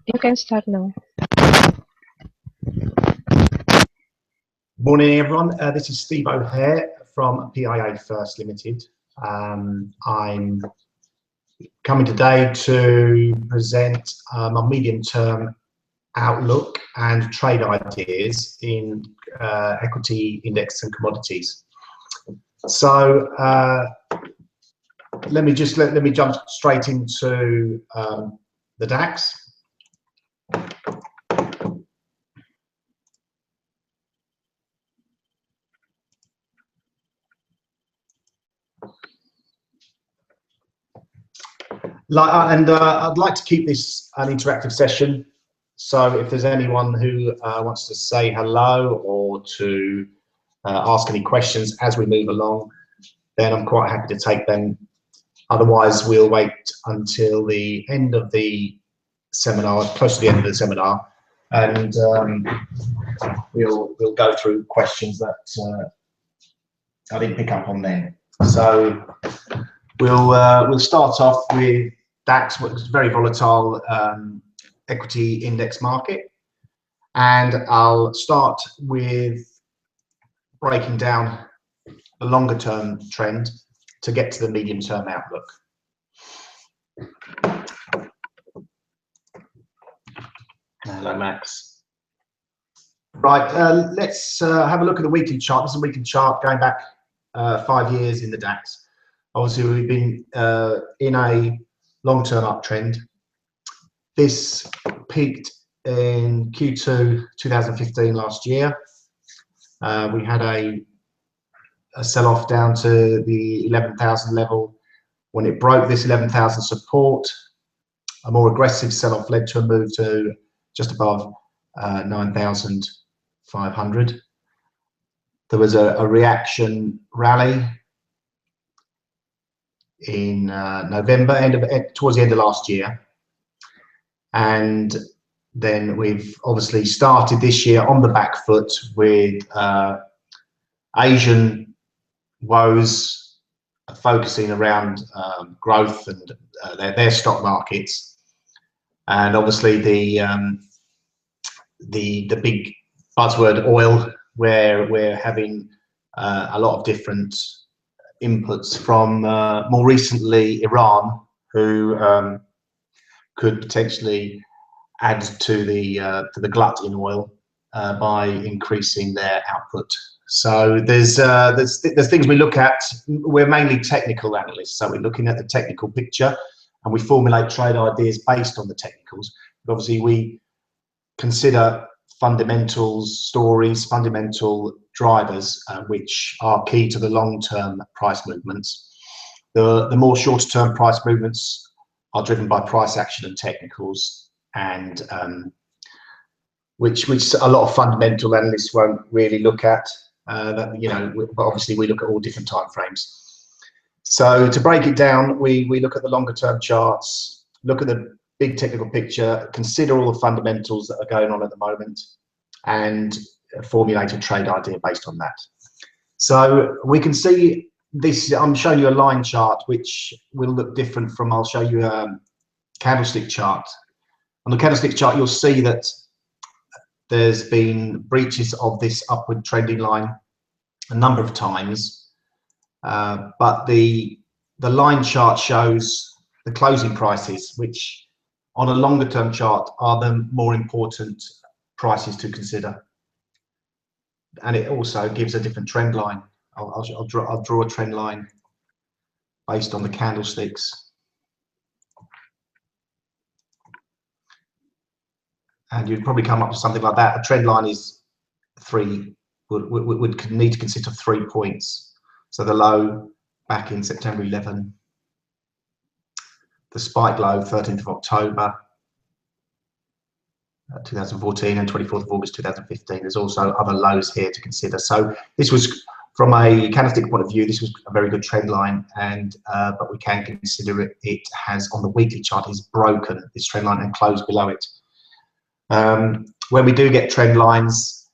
You can start now. Morning, everyone. This is Steve O'Hare from Pia First Limited. I'm coming today to present my medium-term outlook and trade ideas in equity, index, and commodities. So let me jump straight into the DAX. I'd like to keep this an interactive session. So if there's anyone who wants to say hello or to ask any questions as we move along, then I'm quite happy to take them. Otherwise, we'll wait until the end of the seminar, close to the end of the seminar, and we'll go through questions that I didn't pick up on then. So we'll start off with DAX, which is a very volatile equity index market, and I'll start with breaking down a longer term trend to get to the medium term outlook. Hello, Max. Right, let's have a look at the weekly chart. This is a weekly chart going back 5 years in the DAX. Obviously, we've been in a long-term uptrend. This peaked in Q2 2015 last year. We had a sell-off down to the 11,000 level. When it broke this 11,000 support, a more aggressive sell-off led to a move to just above 9,500. There was a reaction rally in November, towards the end of last year, and then we've obviously started this year on the back foot with Asian woes focusing around growth and their stock markets, and obviously the big buzzword oil, where we're having a lot of different inputs from more recently Iran, who could potentially add to the glut in oil by increasing their output. So there's things we look at. We're mainly technical analysts, so we're looking at the technical picture and we formulate trade ideas based on the technicals. But obviously we consider fundamentals, stories, fundamental drivers, which are key to the long-term price movements. The more shorter-term price movements are driven by price action and technicals, and which a lot of fundamental analysts won't really look at. But obviously we look at all different time frames. So to break it down, we look at the longer-term charts, look at the big technical picture, consider all the fundamentals that are going on at the moment, and formulate a trade idea based on that. So we can see this. I'm showing you a line chart which will look different from, I'll show you a candlestick chart. On the candlestick chart, you'll see that there's been breaches of this upward trending line a number of times, but the line chart shows the closing prices, which on a longer term chart are the more important prices to consider. And it also gives a different trend line. I'll draw a trend line based on the candlesticks. And you'd probably come up with something like that. A trend line is would need to consist of 3 points. So the low back in September 11, the spike low 13th of October 2014 and 24th of August 2015. There's also other lows here to consider. So this was, from a candlestick point of view, this was a very good trend line, and but we can consider it has, on the weekly chart, is broken this trend line and closed below it. When we do get trend lines,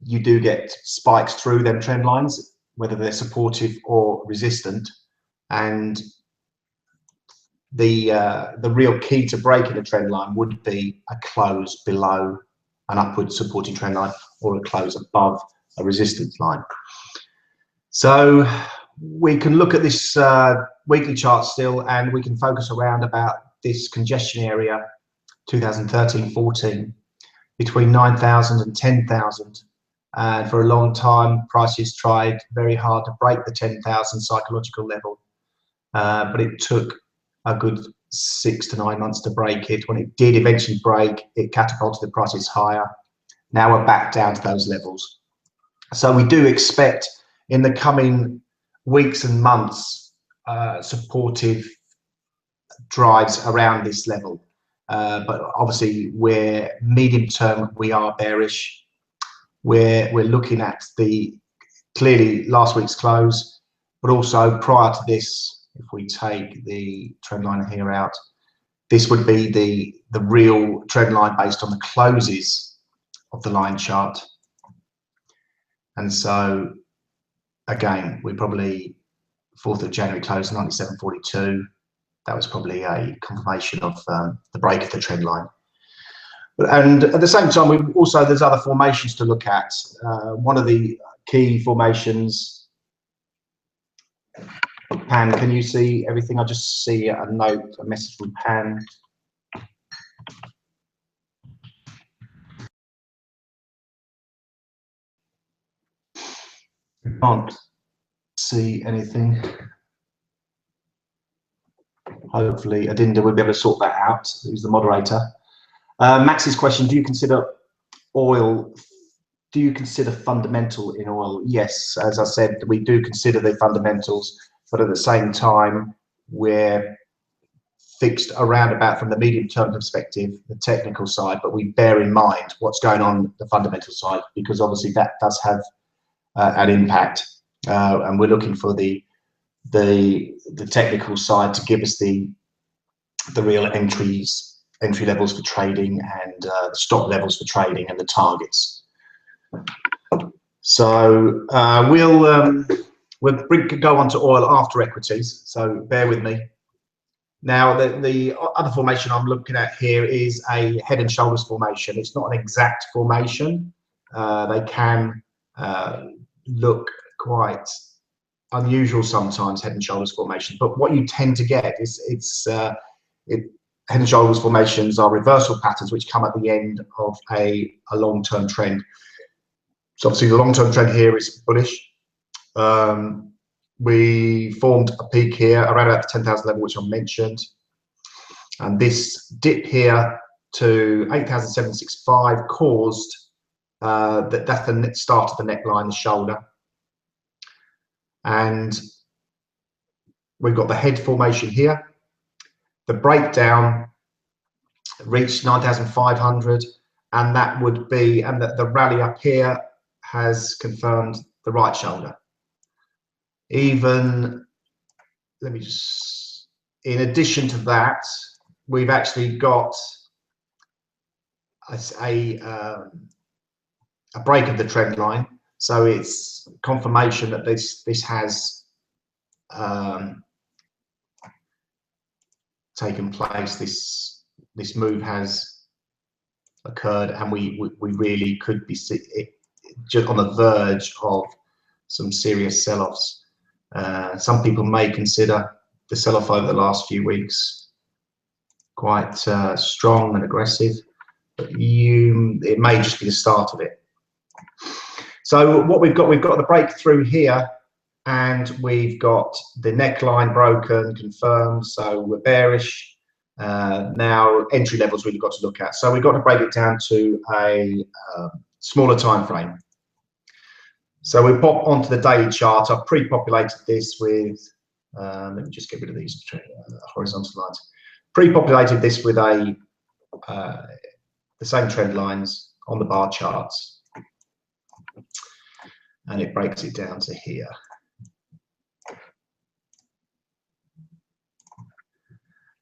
you do get spikes through them trend lines, whether they're supportive or resistant, and the real key to breaking a trend line would be a close below an upward supporting trend line or a close above a resistance line. So we can look at this weekly chart still, and we can focus around about this congestion area 2013-14 between 9,000 and 10,000. And for a long time, prices tried very hard to break the 10,000 psychological level, but it took a good 6 to 9 months to break it. When it did eventually break, it catapulted the prices higher. Now we're back down to those levels. So we do expect in the coming weeks and months supportive drives around this level. But obviously, we're medium term, we are bearish. We're looking at clearly last week's close, but also prior to this, if we take the trend line here out, this would be the real trend line based on the closes of the line chart. And so again, we probably 4th of January close 97.42. That was probably a confirmation of the break of the trend line. And at the same time, there's other formations to look at. One of the key formations, Pan, can you see everything? I just see a note, a message from Pan. Can't see anything. Hopefully, Adinda will be able to sort that out. Who's the moderator? Max's question: do you consider oil? Do you consider fundamental in oil? Yes, as I said, we do consider the fundamentals, but at the same time, we're fixed around about from the medium-term perspective, the technical side, but we bear in mind what's going on the fundamental side, because obviously that does have an impact, and we're looking for the technical side to give us the real entry levels for trading and stop levels for trading and the targets. So we'll go on to oil after equities, so bear with me. Now the other formation I'm looking at here is a head and shoulders formation. It's not an exact formation. They can look quite unusual sometimes, head and shoulders formation, but what you tend to get is head and shoulders formations are reversal patterns which come at the end of a long-term trend. So obviously the long-term trend here is bullish. We formed a peak here around about the 10,000 level, which I mentioned, and this dip here to 8,765 caused that's the start of the neckline, the shoulder, and we've got the head formation here. The breakdown reached 9,500, and that would be, and the rally up here has confirmed the right shoulder. Even, let me just, in addition to that, we've actually got a break of the trend line, so it's confirmation that this has taken place. This move has occurred, and we really could be just on the verge of some serious sell-offs. Some people may consider the sell-off over the last few weeks quite strong and aggressive, but it may just be the start of it. So what we've got the breakthrough here, and we've got the neckline broken, confirmed, so we're bearish. Now entry levels we've got to look at. So we've got to break it down to a smaller time frame. So we pop onto the daily chart. I've pre-populated this with, let me just get rid of these horizontal lines. Pre-populated this with the same trend lines on the bar charts, and it breaks it down to here.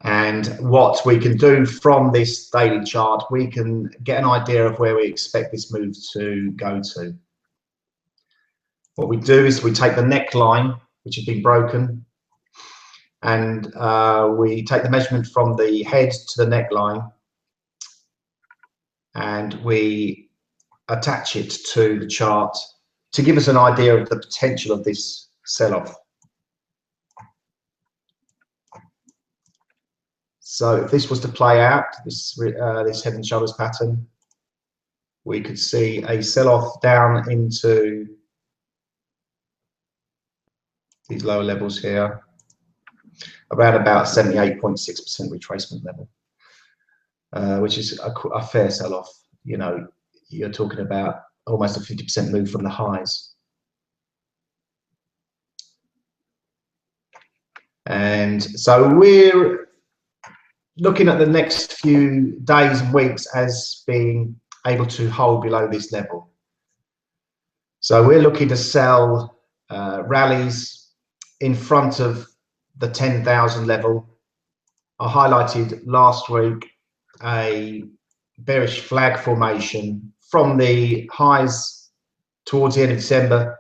And what we can do from this daily chart, we can get an idea of where we expect this move to go to. What we do is we take the neckline, which has been broken, and we take the measurement from the head to the neckline, and we attach it to the chart to give us an idea of the potential of this sell-off. So if this was to play out, this head and shoulders pattern, we could see a sell-off down into these lower levels here, around about 78.6% retracement level, which is a fair sell-off. You know, you're talking about almost a 50% move from the highs. And so we're looking at the next few days and weeks as being able to hold below this level. So we're looking to sell rallies in front of the 10,000 level. I highlighted last week a bearish flag formation from the highs towards the end of December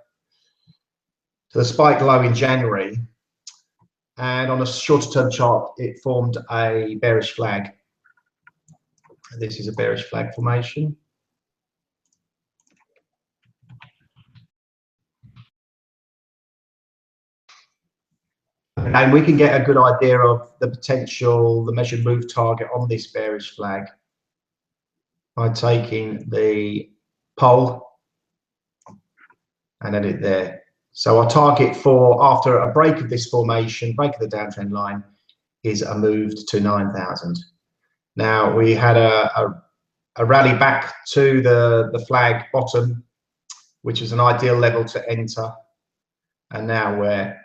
to the spike low in January. And on a shorter term chart, it formed a bearish flag. This is a bearish flag formation. And we can get a good idea of the potential, the measured move target on this bearish flag by taking the pole and edit there. So our target for after a break of this formation, break of the downtrend line, is a move to 9,000. Now we had a rally back to the flag bottom, which is an ideal level to enter, and now we're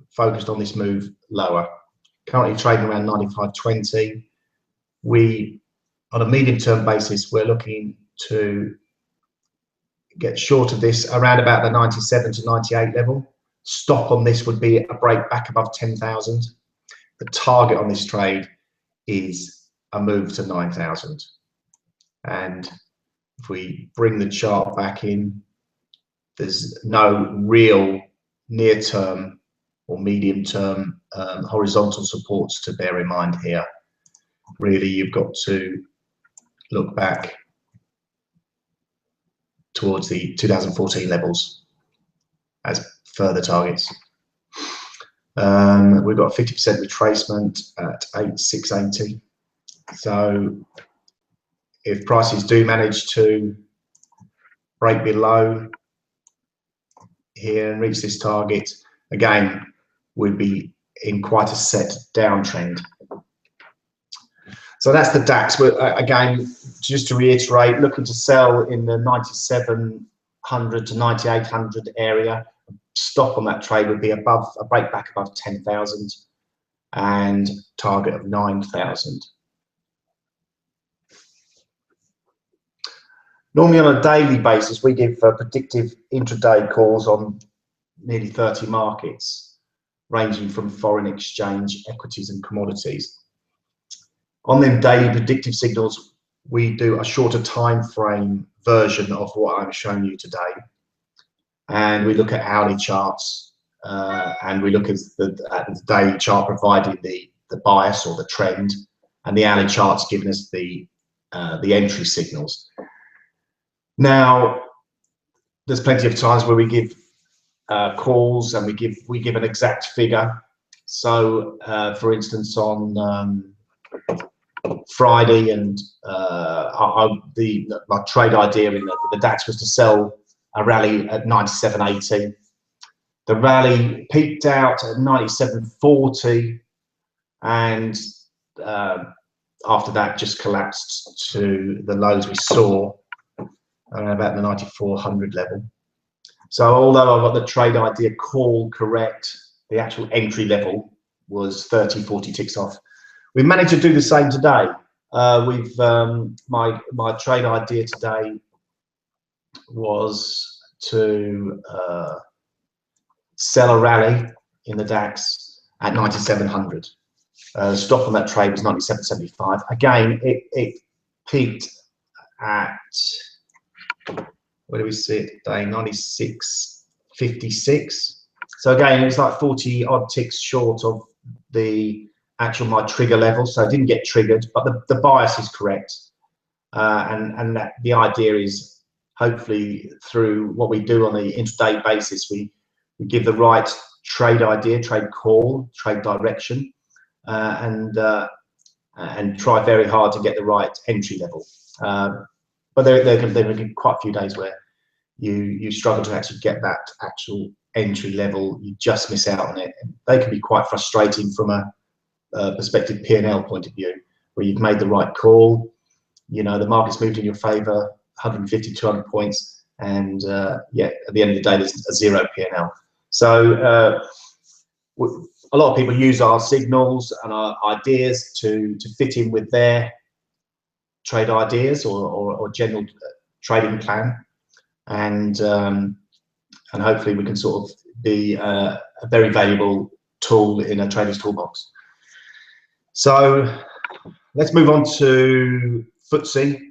focused on this move lower. Currently trading around 95.20. We, on a medium-term basis, we're looking to get short of this around about the 97 to 98 level. Stop on this would be a break back above 10,000. The target on this trade is a move to 9,000. And if we bring the chart back in, there's no real near-term or medium-term horizontal supports to bear in mind here. Really, you've got to look back towards the 2014 levels as further targets. We've got 50% retracement at 8,680. So if prices do manage to break below here and reach this target, again, we'd be in quite a set downtrend. So that's the DAX. Again, just to reiterate, looking to sell in the 9,700 to 9,800 area. Stop on that trade would be above a break back above 10,000 and target of 9,000. Normally on a daily basis, we give predictive intraday calls on nearly 30 markets, ranging from foreign exchange, equities and commodities. On them daily predictive signals, we do a shorter time frame version of what I'm showing you today. And we look at hourly charts and we look at the daily chart providing the bias or the trend, and the hourly charts giving us the entry signals. Now, there's plenty of times where we give calls and we give an exact figure. So, for instance, on Friday, and my trade idea in the DAX was to sell a rally at 97.80. The rally peaked out at 97.40, and after that just collapsed to the lows we saw around about the 9400 level. So although I got the trade idea call correct, the actual entry level was 30, 40 ticks off. We managed to do the same today. My trade idea today was to sell a rally in the DAX at 9700. Stop on that trade was 97.75. Again, it peaked at, where do we see it today? 96.56. So again, it was like 40 odd ticks short of my trigger level, so it didn't get triggered, but the bias is correct. And that the idea is, hopefully through what we do on the intraday basis, we give the right trade idea, trade call, trade direction, and try very hard to get the right entry level. But there can be quite a few days where you struggle to actually get that actual entry level. You just miss out on it. They can be quite frustrating from a perspective P&L point of view, where you've made the right call, you know, the market's moved in your favor 150, 200 points, and yeah, at the end of the day there's a zero P&L. So a lot of people use our signals and our ideas to fit in with their trade ideas or general trading plan, and hopefully we can sort of be a very valuable tool in a trader's toolbox. So let's move on to FTSE.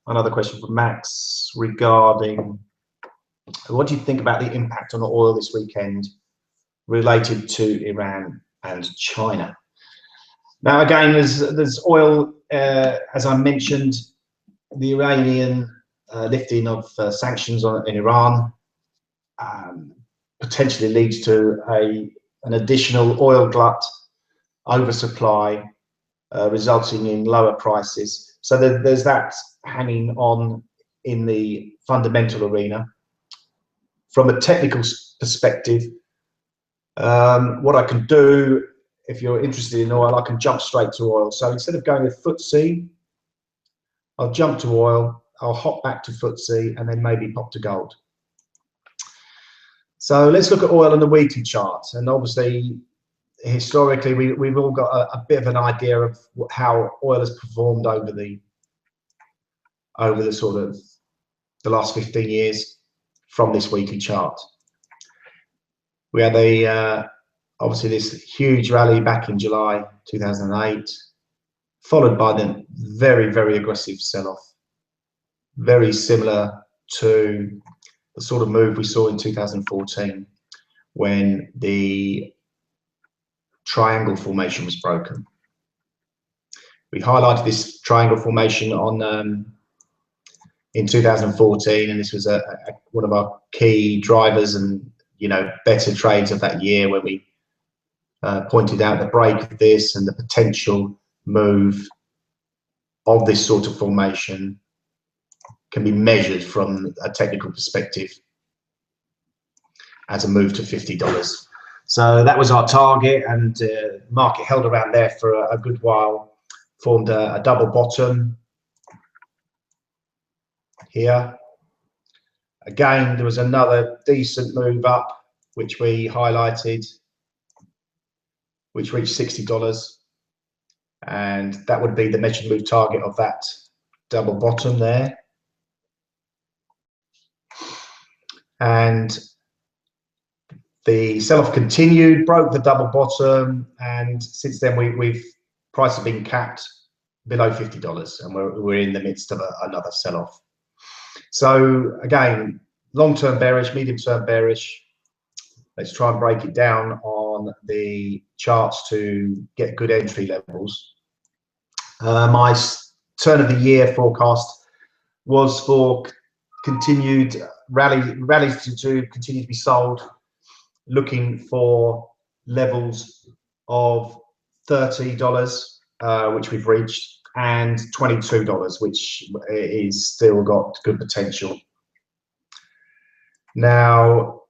Another question from Max regarding, what do you think about the impact on oil this weekend related to Iran and China? Now, again, there's oil, as I mentioned, the Iranian lifting of sanctions in Iran potentially leads to an additional oil glut oversupply, resulting in lower prices. So there's that hanging on in the fundamental arena. From a technical perspective, what I can do, if you're interested in oil, I can jump straight to oil. So instead of going with FTSE, I'll jump to oil, I'll hop back to FTSE, and then maybe pop to gold. So let's look at oil on the weekly chart. And obviously, historically, we've all got a bit of an idea of how oil has performed over the sort of the last 15 years from this weekly chart. We had obviously this huge rally back in July 2008, followed by the very, very aggressive sell-off, very similar to the sort of move we saw in 2014 when the triangle formation was broken. We highlighted this triangle formation on in 2014, and this was one of our key drivers and, you know, better trades of that year, where we pointed out the break of this and the potential move of this sort of formation can be measured from a technical perspective as a move to $50. So that was our target, and market held around there for a good while, formed a double bottom here. Again, there was another decent move up, which we highlighted, which reached $60, and that would be the measured move target of that double bottom there. And the sell-off continued, broke the double bottom, and since then prices have been capped below $50, and we're in the midst of another sell-off. So again, long-term bearish, medium-term bearish. Let's try and break it down on the charts to get good entry levels. My turn of the year forecast was for continued rallies to continue to be sold, looking for levels of $30, which we've reached, and $22, which is still got good potential. Now,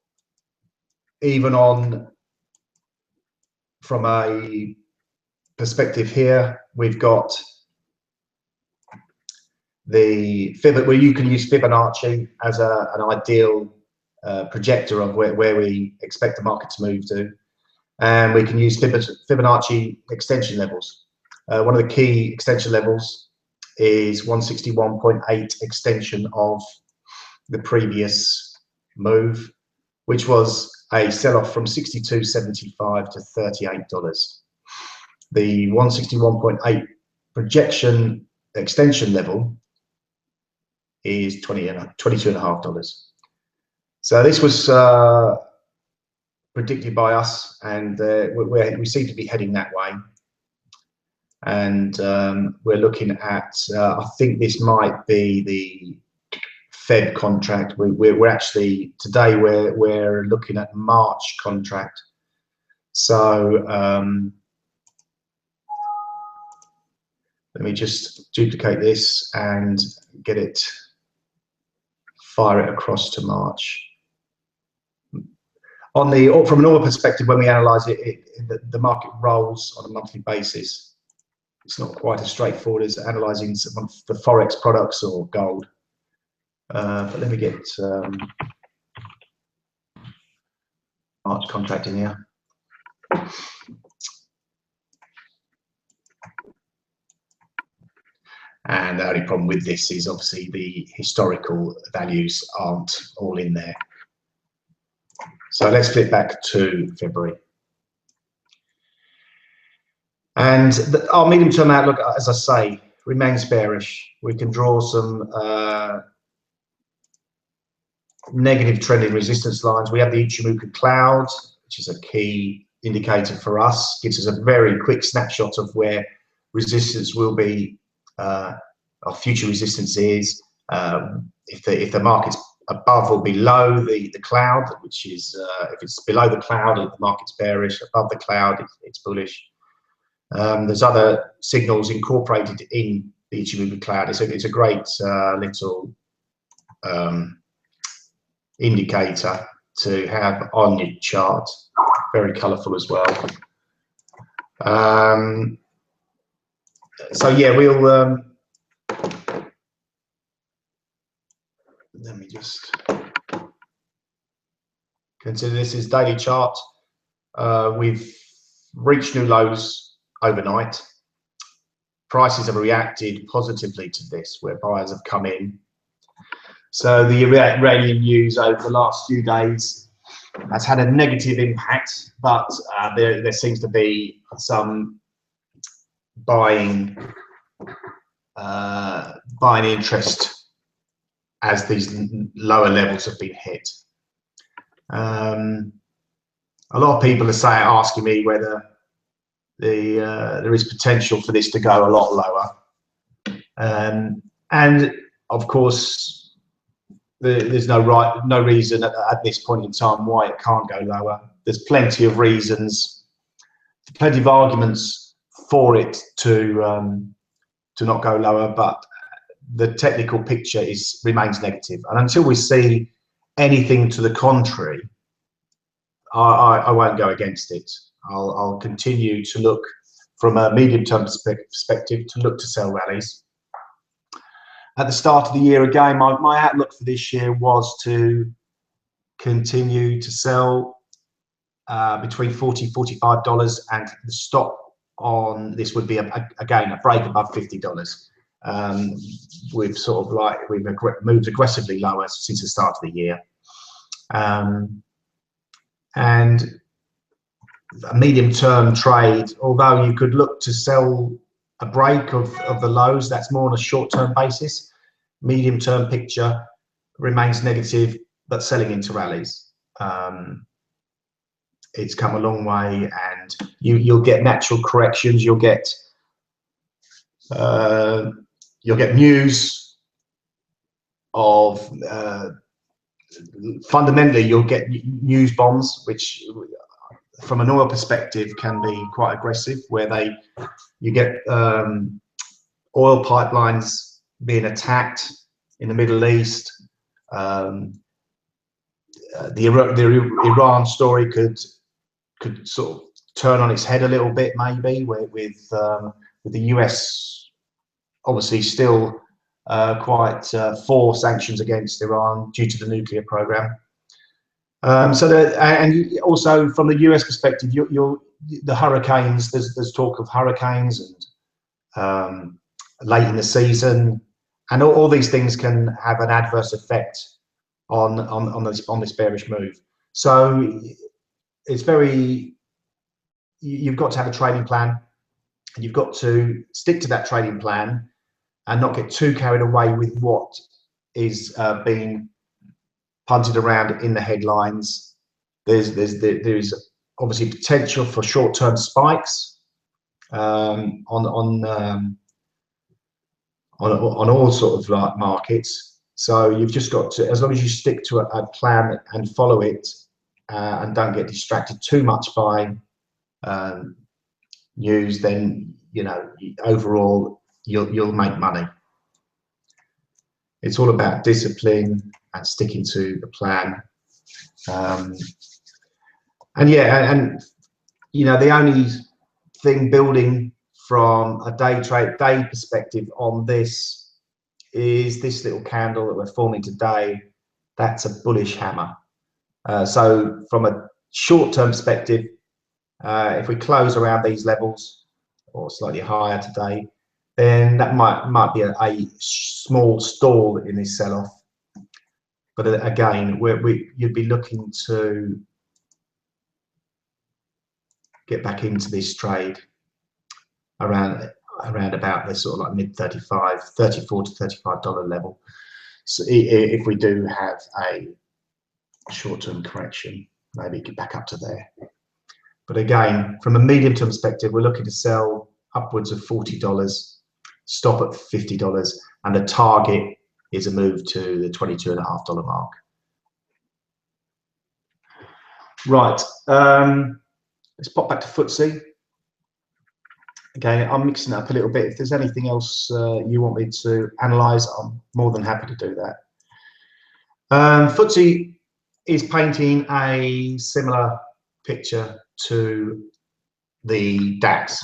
even from a perspective here, we've got the where you can use Fibonacci as an ideal projector of where we expect the market to move to, and we can use Fibonacci extension levels. One of the key extension levels is 161.8 extension of the previous move, which was a sell-off from $62.75 to $38. The 161.8 projection extension level is $22.50. So this was predicted by us, and we seem to be heading that way. And we're looking at, I think this might be the Fed contract. We're actually, today we're looking at March contract. So let me just duplicate this and get it, fire it across to March. On the, from an oil perspective, when we analyze it, the market rolls on a monthly basis. It's not quite as straightforward as analyzing the Forex products or gold. But let me get March contract in here. And the only problem with this is obviously the historical values aren't all in there. So let's flip back to February. And our medium-term outlook, as I say, remains bearish. We can draw some negative trending resistance lines. We have the Ichimoku cloud, which is a key indicator for us. Gives us a very quick snapshot of where resistance will be, our future resistance is. If the market's above or below the cloud, which is if it's below the cloud, the market's bearish. Above the cloud, it's bullish. There's other signals incorporated in the Ichimoku cloud. It's a great little indicator to have on your chart. Very colourful as well. So yeah, we'll let me just consider this is daily chart. We've reached new lows overnight. Prices have reacted positively to this, where buyers have come in. So the Iranian news over the last few days has had a negative impact, but there seems to be some buying interest as these lower levels have been hit. A lot of people are asking me whether there is potential for this to go a lot lower, and of course there's no reason at this point in time why it can't go lower. There's plenty of reasons, plenty of arguments for it to not go lower, but the technical picture remains negative, and until we see anything to the contrary, I won't go against it. I'll continue to look from a medium-term perspective to look to sell rallies. At the start of the year, again, my outlook for this year was to continue to sell between $40 and $45, and the stop on this would be again a break above $50. We've sort of we've moved aggressively lower since the start of the year, and a medium-term trade, although you could look to sell a break of the lows, that's more on a short-term basis. Medium-term picture remains negative, but selling into rallies. It's come a long way, and you'll get natural corrections. You'll get news of fundamentally you'll get news bombs, which from an oil perspective can be quite aggressive, where you get oil pipelines being attacked in the Middle East. The Iran story could sort of turn on its head a little bit, maybe, with the US obviously still quite for sanctions against Iran due to the nuclear program. And also from the US perspective, the hurricanes. There's talk of hurricanes and late in the season, and all these things can have an adverse effect on this bearish move. So it's you've got to have a trading plan, and you've got to stick to that trading plan and not get too carried away with what is being punted around in the headlines. there's obviously potential for short-term spikes on all sort of like markets. So you've just got to, as long as you stick to a plan and follow it, and don't get distracted too much by news, then overall you'll make money. It's all about discipline and sticking to the plan. And the only thing building from a day perspective on this is this little candle that we're forming today. That's a bullish hammer. So from a short-term perspective, if we close around these levels or slightly higher today, then that might be a small stall in this sell-off. But again, you'd be looking to get back into this trade around about the sort of like mid $34 to $35 level. So if we do have a short-term correction, maybe get back up to there. But again, from a medium-term perspective, we're looking to sell upwards of $40, stop at $50, and the target is a move to the $22.50 mark. Right, let's pop back to FTSE. Again, I'm mixing it up a little bit. If there's anything else you want me to analyse, I'm more than happy to do that. FTSE is painting a similar picture to the DAX.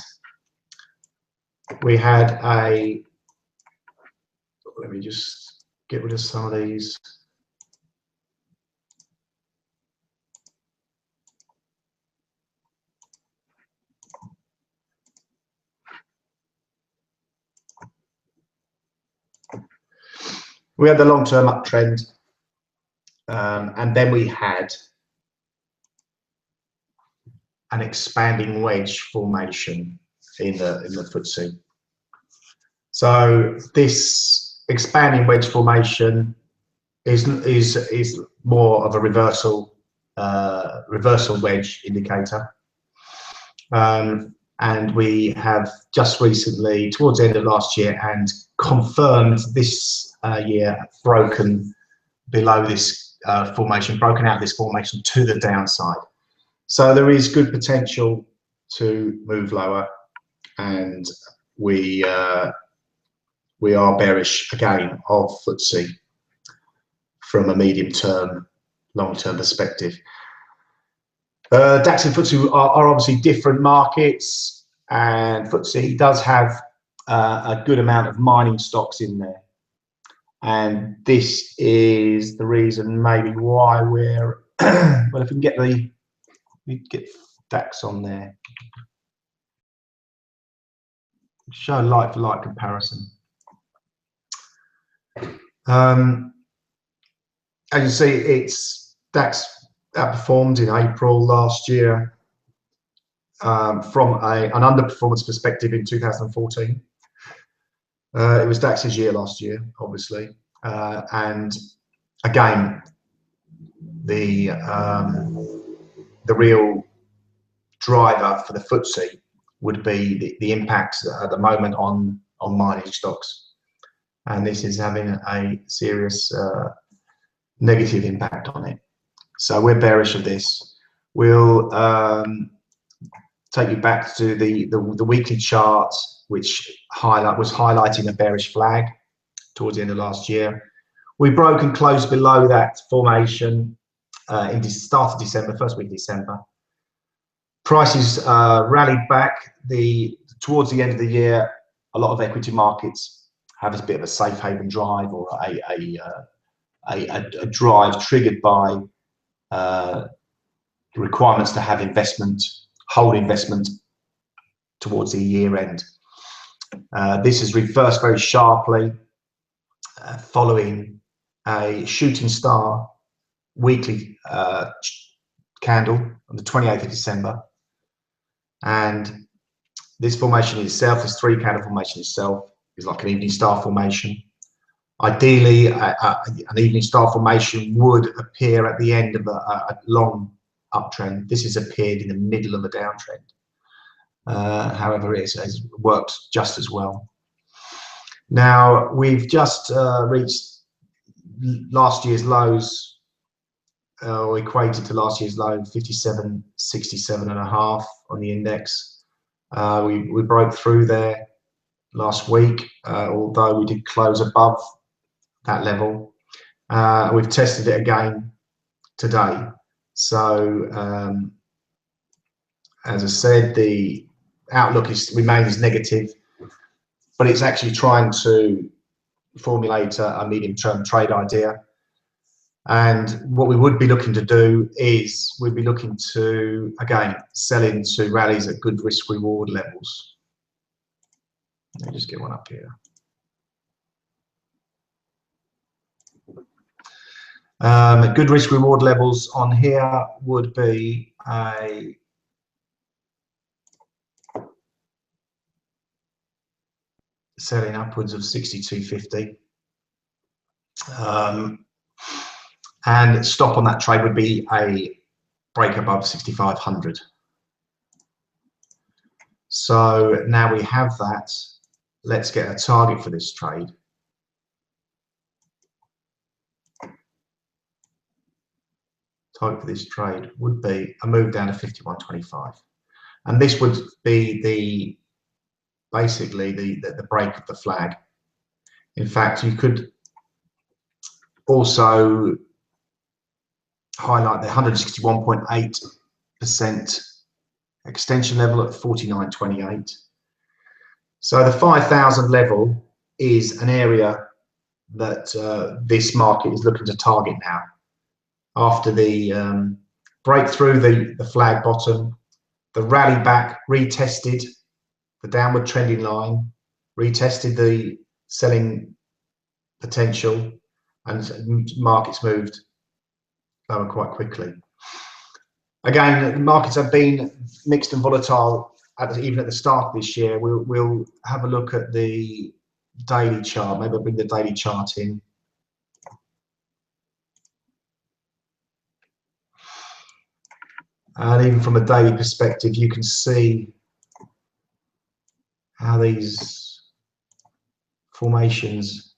We had let me just get rid of some of these. We had the long-term uptrend, and then we had an expanding wedge formation in the FTSE. So this expanding wedge formation is more of a reversal wedge indicator, and we have just recently, towards the end of last year, and confirmed this year, broken below this formation, broken out this formation to the downside. So there is good potential to move lower, and we are bearish again of FTSE from a medium-term, long-term perspective. DAX and FTSE are obviously different markets, and FTSE does have a good amount of mining stocks in there. And this is the reason maybe why we're, well, if we can get DAX on there, show like-for-like comparison. As you see, it's DAX outperformed in April last year from an underperformance perspective in 2014. It was DAX's year last year, obviously, and again, the real driver for the FTSE would be the impact at the moment on mining stocks, and this is having a serious negative impact on it. So we're bearish of this. We'll take you back to the weekly chart, which was highlighting a bearish flag towards the end of last year. We broke and closed below that formation in the start of December, first week of December. Prices rallied back. Towards the end of the year, a lot of equity markets have a bit of a safe haven drive, or a drive triggered by requirements to have investment, hold investment towards the year end. This has reversed very sharply following a shooting star weekly candle on the 28th of December. And this formation itself, this three candle formation itself, is like an evening star formation. Ideally, an evening star formation would appear at the end of a long uptrend. This has appeared in the middle of a downtrend. However, it has worked just as well. Now, we've just reached last year's lows, or equated to last year's low, 57.67.5 on the index. We broke through there last week, although we did close above that level. We've tested it again today. So, as I said, the outlook remains negative, but it's actually trying to formulate a medium-term trade idea. And what we would be looking to do is we'd be looking to, again, sell into rallies at good risk-reward levels. Let me just get one up here. Good risk-reward levels on here would be a selling upwards of 62.50. And stop on that trade would be a break above 6,500. So now we have that. Let's get a target for this trade. Target for this trade would be a move down to 51.25. And this would be basically the break of the flag. In fact, you could also highlight the 161.8% extension level at 49.28. So the 5,000 level is an area that this market is looking to target now. After the breakthrough, the flag bottom, the rally back retested the downward trending line, retested the selling potential, and markets moved lower quite quickly. Again, the markets have been mixed and volatile even at the start of this year. We'll have a look at the daily chart. Maybe I'll bring the daily chart in. And even from a daily perspective, you can see how these formations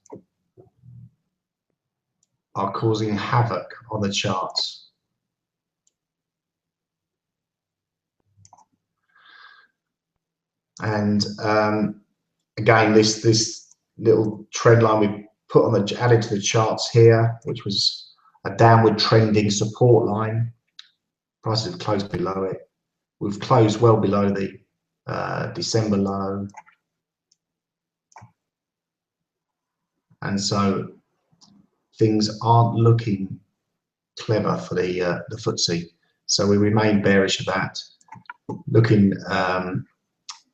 are causing havoc on the charts. And again, this little trend line we put on added to the charts here, which was a downward trending support line. Prices have closed below it. We've closed well below the December low, and so things aren't looking clever for the FTSE. So we remain bearish of that, looking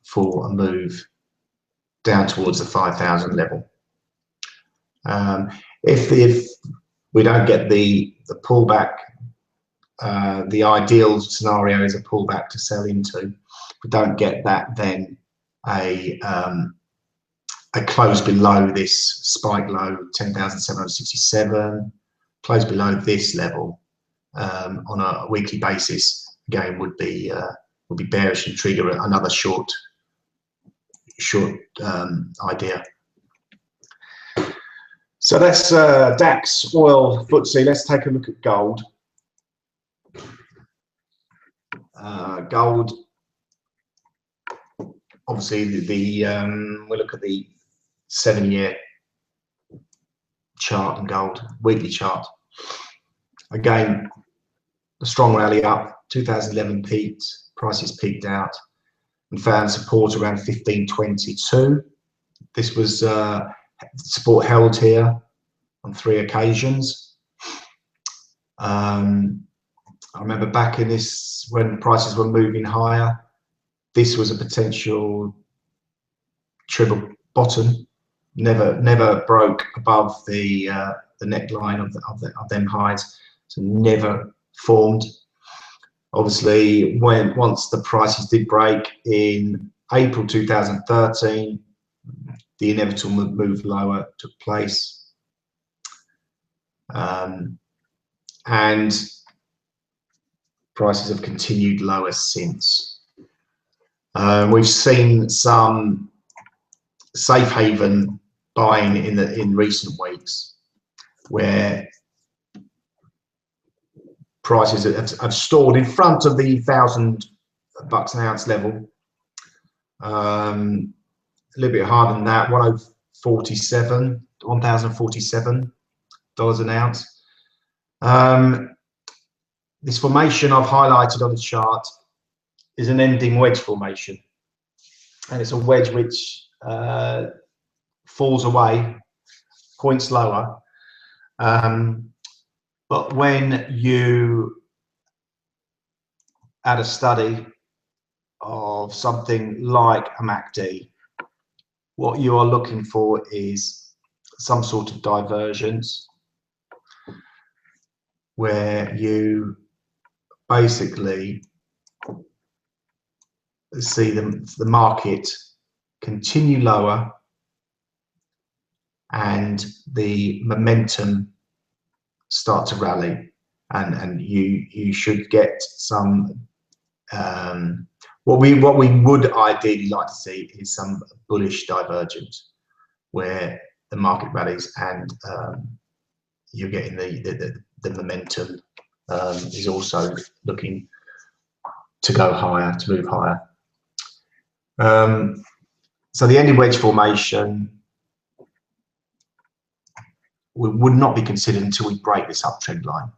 for a move down towards the 5,000 level. If we don't get the pullback, the ideal scenario is a pullback to sell into. If we don't get that, then a close below this spike low, 10,767, close below this level on a weekly basis, again would be bearish and trigger another short idea. So that's DAX, oil, FTSE. Let's take a look at gold. Gold, obviously, we look at the 7-year chart in gold, weekly chart. Again, a strong rally up. 2011 peaked, prices peaked out and found support around 1522. This was support held here on 3 occasions. I remember back in this, when prices were moving higher, this was a potential triple bottom. Never broke above the neckline of them highs, so never formed. Obviously, once the prices did break in April 2013, the inevitable move lower took place, and prices have continued lower since. We've seen some safe haven buying in recent weeks, where prices have stalled in front of the $1,000 an ounce level. A little bit harder than that, $1,047 an ounce. This formation I've highlighted on the chart is an ending wedge formation, and it's a wedge which falls away, points lower. But when you add a study of something like a MACD, what you are looking for is some sort of divergence where you basically see the market continue lower and the momentum start to rally, and you should get some what we would ideally like to see is some bullish divergence where the market rallies and you're getting the momentum is also looking to go higher, to move higher. So the ending wedge formation would not be considered until we break this uptrend line.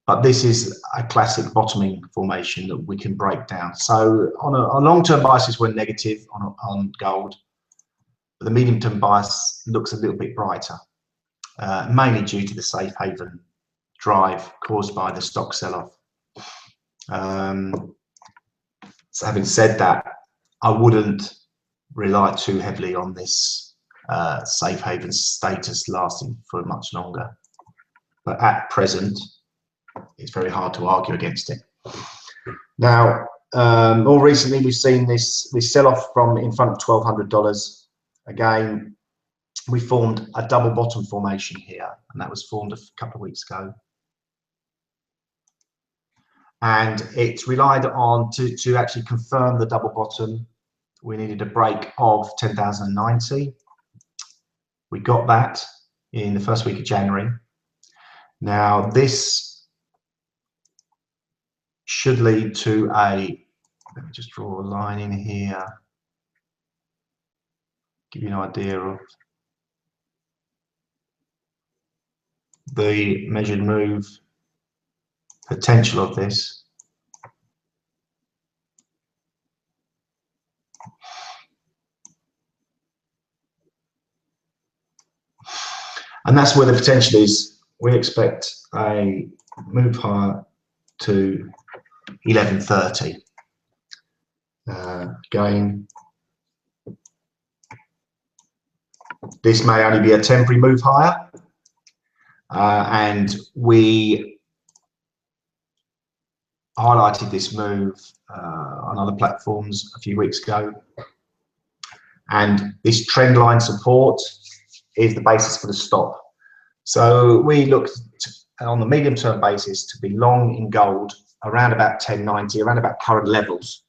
But this is a classic bottoming formation that we can break down. So on a long-term bias, we're negative on gold, but the medium-term bias looks a little bit brighter, mainly due to the safe haven drive caused by the stock sell-off. So having said that, I wouldn't rely too heavily on this safe haven status lasting for much longer. But at present, it's very hard to argue against it. Now, more recently, we've seen this sell-off from in front of $1,200. Again, we formed a double bottom formation here, and that was formed a couple of weeks ago. And it relied on, to actually confirm the double bottom, we needed a break of 10,090. We got that in the first week of January. Now, this should lead to let me just draw a line in here, give you an idea of the measured move potential of this. And that's where the potential is. We expect a move higher to 1130. Again, this may only be a temporary move higher, and we highlighted this move on other platforms a few weeks ago, and this trend line support is the basis for the stop. So we looked on the medium term basis to be long in gold around about 1090, around about current levels.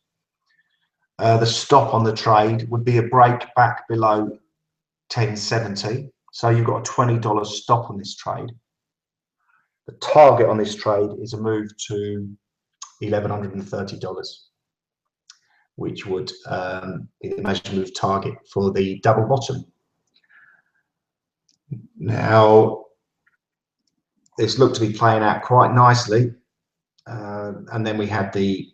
The stop on the trade would be a break back below 1070. So you've got a $20 stop on this trade. The target on this trade is a move to $1,130, which would be the measured move target for the double bottom. Now, this looked to be playing out quite nicely, and then we had the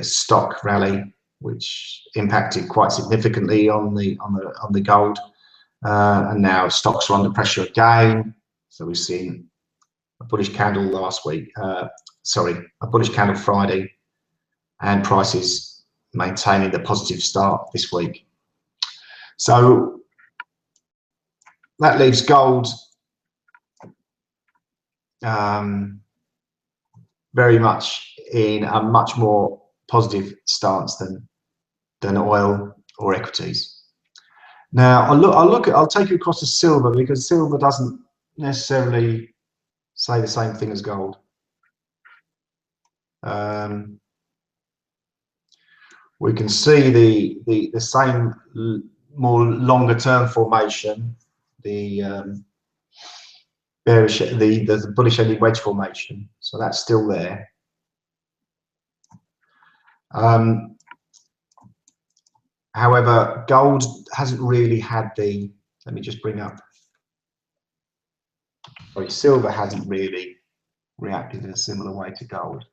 stock rally, which impacted quite significantly on the gold, and now stocks are under pressure again. So we've seen a bullish candle last week, a bullish candle Friday, and prices maintaining the positive start this week. So that leaves gold very much in a much more positive stance than oil or equities. Now I'll take you across to silver, because silver doesn't necessarily say the same thing as gold. We can see the same more longer term formation, the bearish, the bullish ending wedge formation. So that's still there. However, gold hasn't really had the, let me just bring up, sorry, silver hasn't really reacted in a similar way to gold.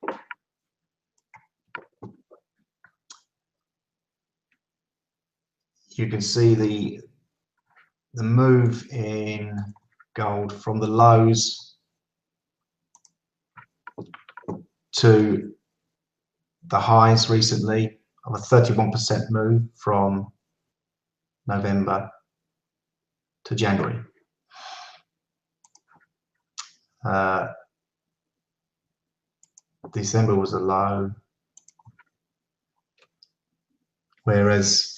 You can see the move in gold from the lows to the highs recently of a 31% move from November to January. December was a low, whereas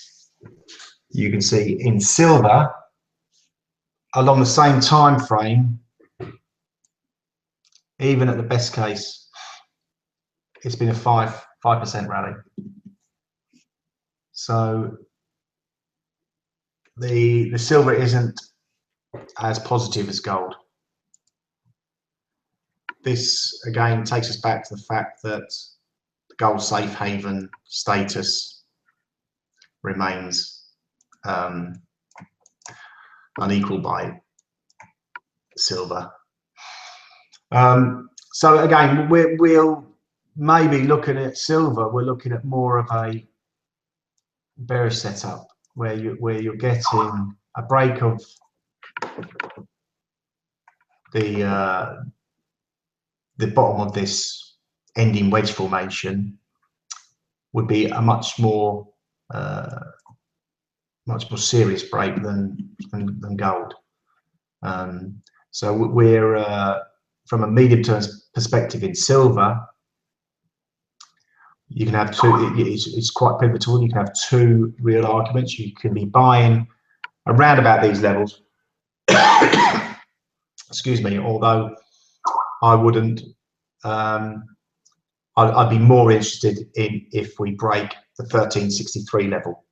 you can see in silver along the same time frame, even at the best case, it's been a 5% rally. So the silver isn't as positive as gold. This again takes us back to the fact that the gold safe haven status remains unequaled by silver. So again, we'll maybe looking at silver. We're looking at more of a bearish setup where you're getting a break of the bottom of this ending wedge formation would be a much more serious break than gold. So we're from a medium term perspective in silver, you can have two. It's quite pivotal. You can have two real arguments. You can be buying around about these levels. Excuse me. Although I wouldn't. I'd be more interested in if we break the 13.63 level,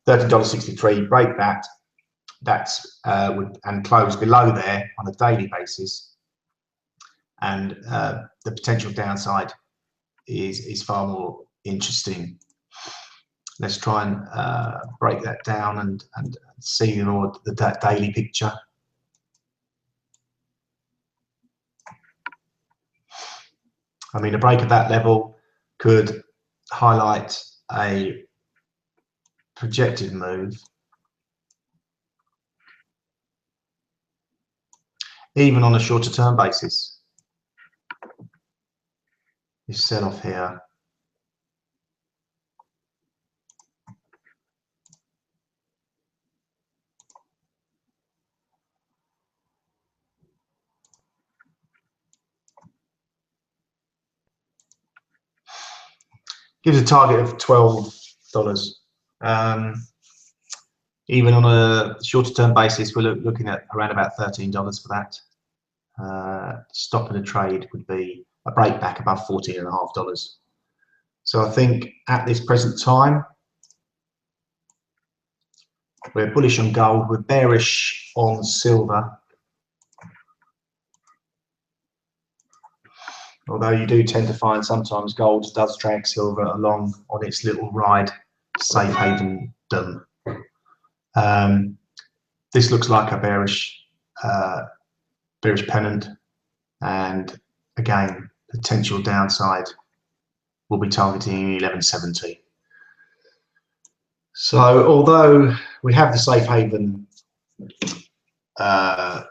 $13.63. Break that. And close below there on a daily basis, and the potential downside is far more interesting. Let's try and break that down and see that daily picture. I mean, a break of that level could highlight a projected move, even on a shorter term basis. You sell off here. Gives a target of $12. Even on a shorter term basis, we're looking at around about $13 for that. Stopping a trade would be a break back above $14.50. So I think at this present time, we're bullish on gold, we're bearish on silver. Although you do tend to find sometimes gold does drag silver along on its little ride to safe haven-dom. This looks like a bearish pennant, and again, potential downside will be targeting 1170. So although we have the safe haven to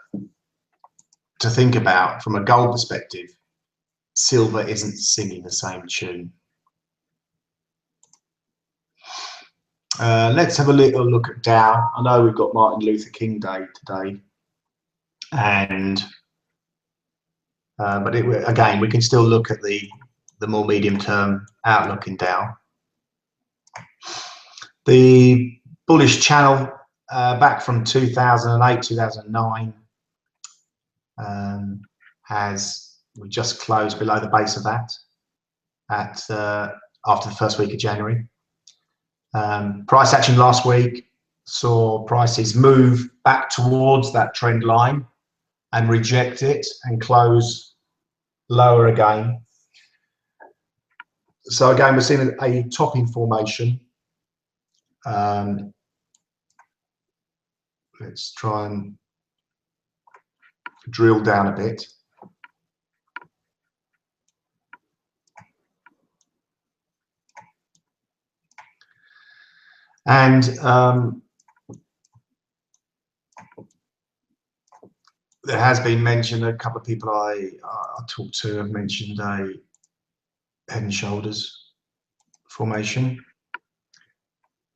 think about from a gold perspective, silver isn't singing the same tune. Let's have a little look at Dow. I know we've got Martin Luther King Day today, and but again, we can still look at the more medium-term outlook in Dow. The bullish channel back from 2008, 2009 we just closed below the base of that, at after the first week of January. Price action last week saw prices move back towards that trend line and reject it and close lower again. So again, we're seeing a topping formation. Let's try and drill down a bit. And there has been mentioned, a couple of people I talked to have mentioned a head and shoulders formation,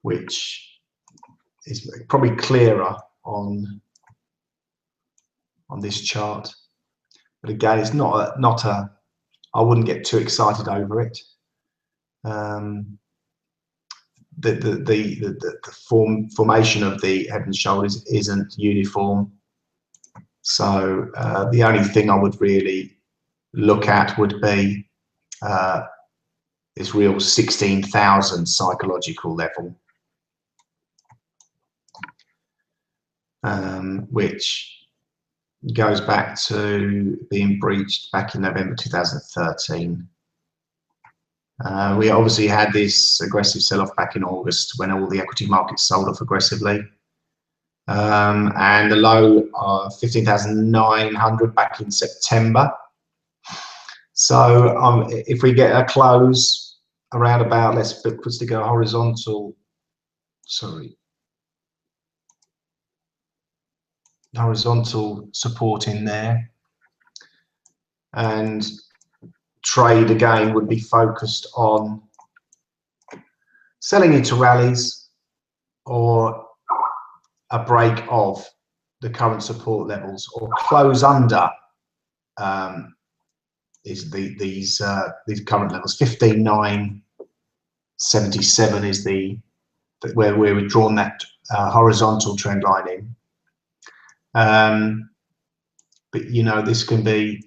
which is probably clearer on this chart. But again, it's not a I wouldn't get too excited over it. The formation of the head and shoulders isn't uniform. So the only thing I would really look at would be this real 16,000 psychological level, which goes back to being breached back in November 2013. We obviously had this aggressive sell-off back in August when all the equity markets sold off aggressively. And the low of 15,900 back in September. So if we get a close around about, let's go horizontal, horizontal support in there, and trade again would be focused on selling into rallies or a break of the current support levels, or close under these current levels. 15,977 is where we've drawn that horizontal trend line in. But you know, this can be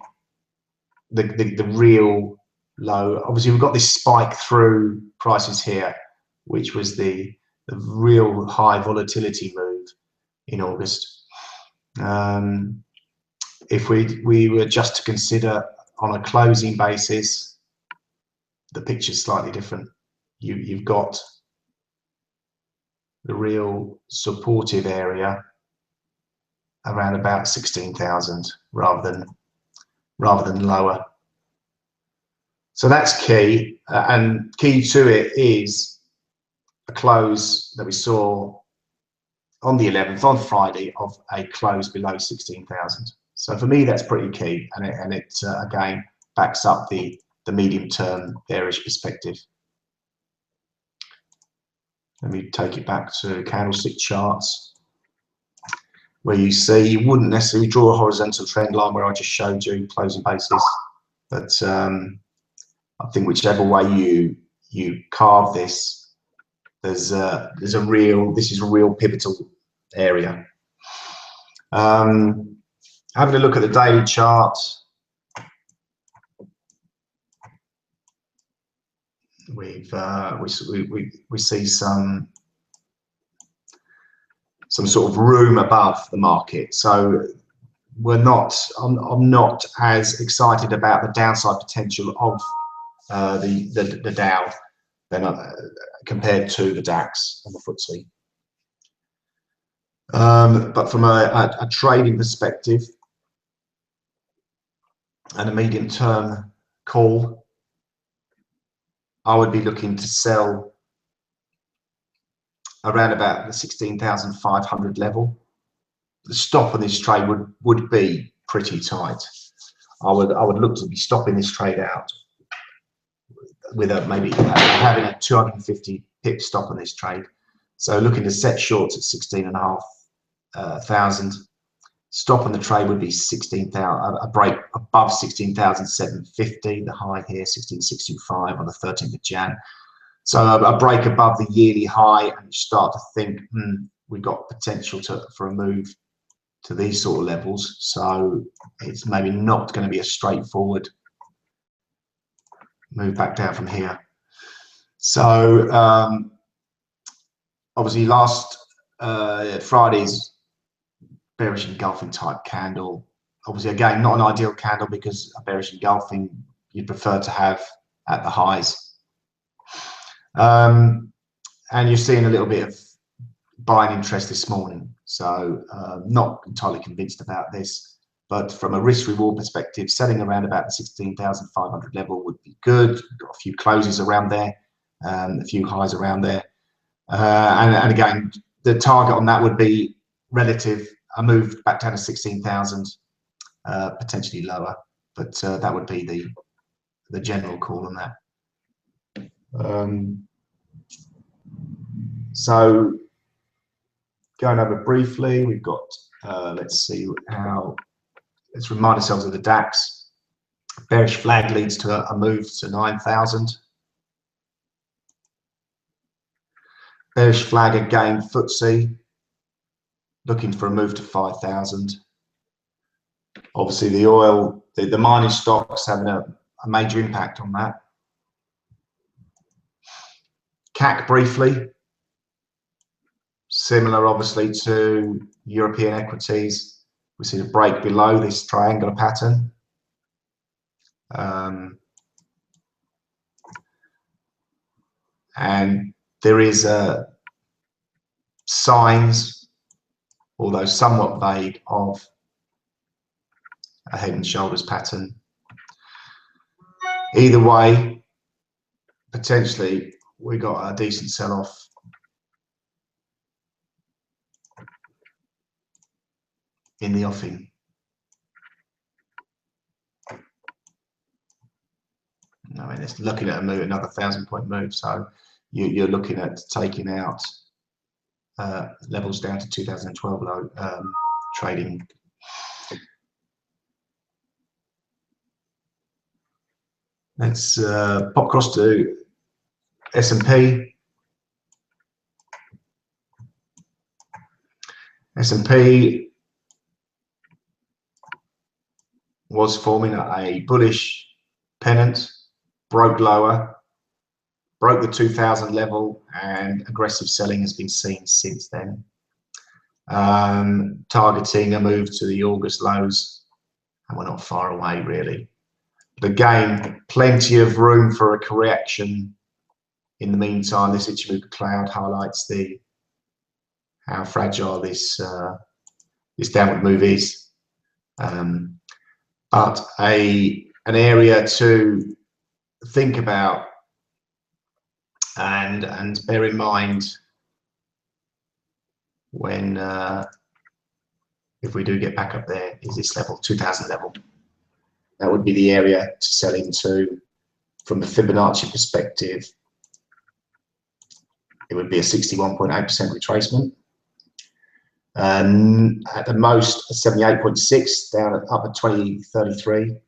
the real low. Obviously, we've got this spike through prices here, which was the real high volatility move in August. If we were just to consider on a closing basis, the picture's slightly different. You've got the real supportive area around about 16,000 rather than lower. So that's key, and key to it is a close that we saw on the 11th, on Friday, of a close below 16,000. So for me, that's pretty key, and it again backs up the medium-term bearish perspective. Let me take it back to candlestick charts, where you see you wouldn't necessarily draw a horizontal trend line where I just showed you closing basis, but I think whichever way you carve this, this is a real pivotal area. Having a look at the daily chart, we see some sort of room above the market. So I'm not as excited about the downside potential of the Dow than compared to the DAX and the FTSE. But from a trading perspective and a medium-term call, I would be looking to sell around about the 16,500 level. The stop on this trade would be pretty tight. I would look to be stopping this trade out with maybe having a 250 pip stop on this trade. So looking to set shorts at 16,500. Stop on the trade would be 16,000, a break above 16,750. The high here, 16,625 on the 13th of Jan. So a break above the yearly high, and you start to think, we've got potential for a move to these sort of levels. So it's maybe not going to be a straightforward move back down from here. So obviously last Friday's bearish engulfing type candle, obviously again not an ideal candle because a bearish engulfing you'd prefer to have at the highs. And you're seeing a little bit of buying interest this morning, so not entirely convinced about this, but from a risk reward perspective, selling around about the 16,500 level would be good. We've got a few closes around there, a few highs around there, and again the target on that would be relative, a move back down to 16,000, potentially lower, but that would be the general call on that. So going over briefly, we've got, let's see how, let's remind ourselves of the DAX. Bearish flag leads to a move to 9,000. Bearish flag again, FTSE, looking for a move to 5,000. Obviously the oil, the mining stocks having a major impact on that. CAC briefly, similar obviously to European equities. We see the break below this triangular pattern. And there is signs, although somewhat vague, of a head and shoulders pattern. Either way, potentially we got a decent sell-off in the offing. I mean, it's looking at a move, another 1,000-point move, so you're looking at taking out levels down to 2012 low trading. Let's pop across to S&P. S&P was forming a bullish pennant, broke lower, broke the 2000 level, and aggressive selling has been seen since then, targeting a move to the August lows, and we're not far away really. But again, plenty of room for a correction. In the meantime, this Ichimoku cloud highlights how fragile this downward move is. But an area to think about and bear in mind when if we do get back up there is this level, 2000 level. That would be the area to sell into from the Fibonacci perspective. It would be a 61.8% retracement. At the most, 78.6 down at up at 2033.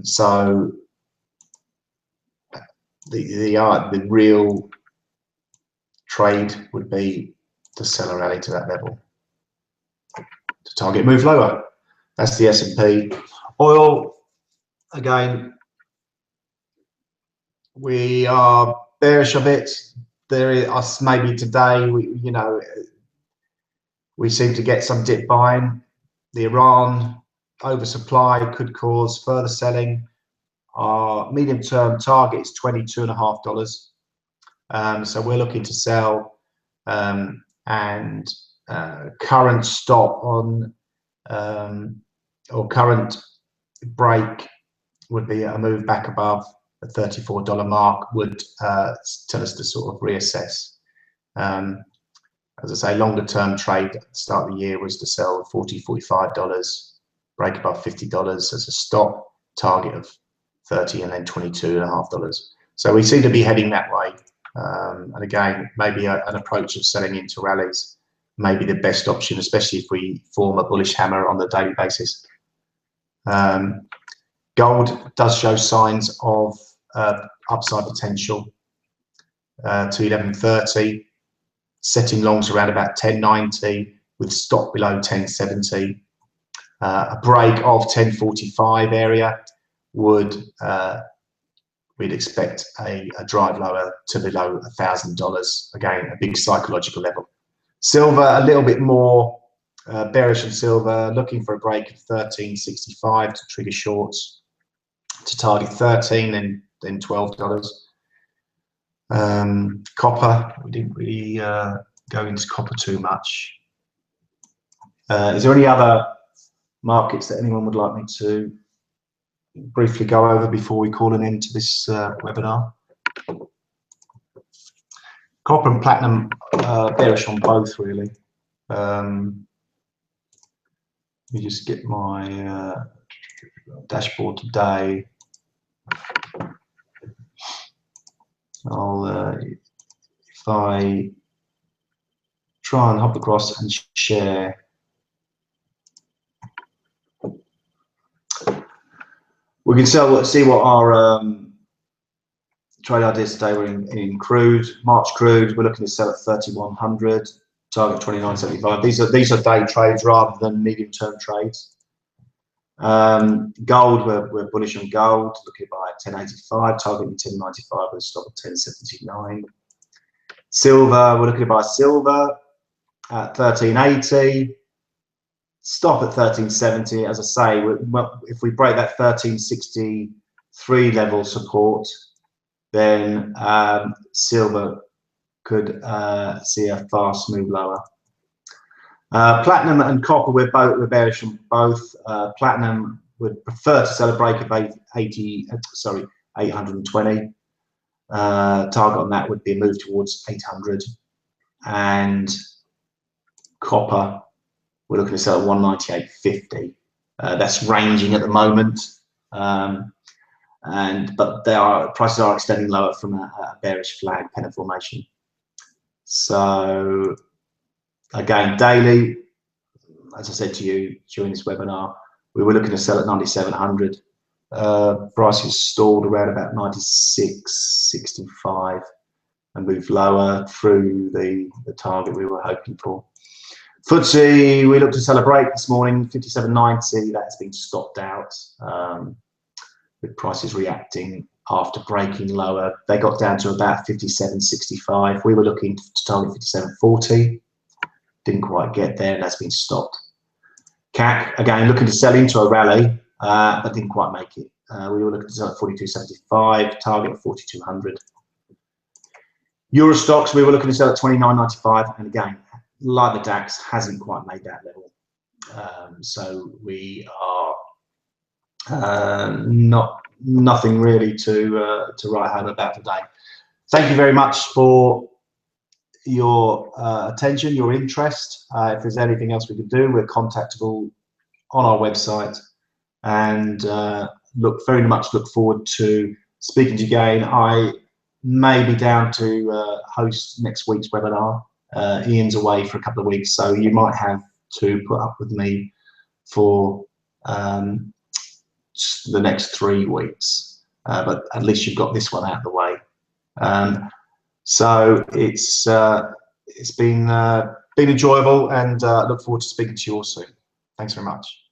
So the real trade would be to sell a rally to that level. To target move lower. That's the S&P. Oil, again, we are bearish of it. There is maybe today, we seem to get some dip buying. The Iran oversupply could cause further selling. Our medium-term target is $22.50. So we're looking to sell, and current stop on or current break would be a move back above the $34 mark, would tell us to sort of reassess. As I say, longer term trade at the start of the year was to sell $40, $45, break above $50 as a stop, target of $30, and then $22.50. So we seem to be heading that way. And again, maybe an approach of selling into rallies may be the best option, especially if we form a bullish hammer on the daily basis. Gold does show signs of upside potential to 1130, setting longs around about 1090 with stop below 1070. A break of 1045 area would we'd expect a drive lower to below $1,000. Again, a big psychological level. Silver, a little bit more bearish on silver, looking for a break of 13.65 to trigger shorts, to target 13, then $12. Copper, we didn't really go into copper too much. Is there any other markets that anyone would like me to briefly go over before we call an end to this webinar? Copper and platinum, bearish on both, really. Let me just get my dashboard today. If I try and hop across and share. We can see what our trade ideas today were in crude. March crude, we're looking to sell at 3,100, target 29.75. These are day trades rather than medium-term trades. Gold, we're bullish on gold, looking at buy at 10.85, targeting 10.95 with a stop at 10.79. Silver, we're looking to buy silver at 13.80. Stop at 13.70. As I say, if we break that 13.63 level support, then silver could see a fast move lower. Platinum and copper, we're bearish on both. Platinum would prefer to sell a break of 820. Target on that would be a move towards 800. And copper, we're looking to sell at 198.50. That's ranging at the moment, but prices are extending lower from a bearish flag pennant formation. So again, daily, as I said to you during this webinar, we were looking to sell at 9,700. Prices stalled around about 96.65 and moved lower through the target we were hoping for. FTSE, we looked to sell a break this morning, 57.90. That's been stopped out with prices reacting after breaking lower. They got down to about 57.65. We were looking to target 57.40. Didn't quite get there. That's been stopped. CAC, again, looking to sell into a rally, but didn't quite make it. We were looking to sell at 42.75, target at 4,200. Euro stocks, we were looking to sell at 29.95, and again, like the DAX, hasn't quite made that level. So we are nothing really to write home about today. Thank you very much for your attention, your interest. If there's anything else we could do, we're contactable on our website, and very much look forward to speaking to you again. I may be down to host next week's webinar. Ian's away for a couple of weeks, so you might have to put up with me for the next 3 weeks, but at least you've got this one out of the way. So it's been enjoyable, and look forward to speaking to you all soon. Thanks very much.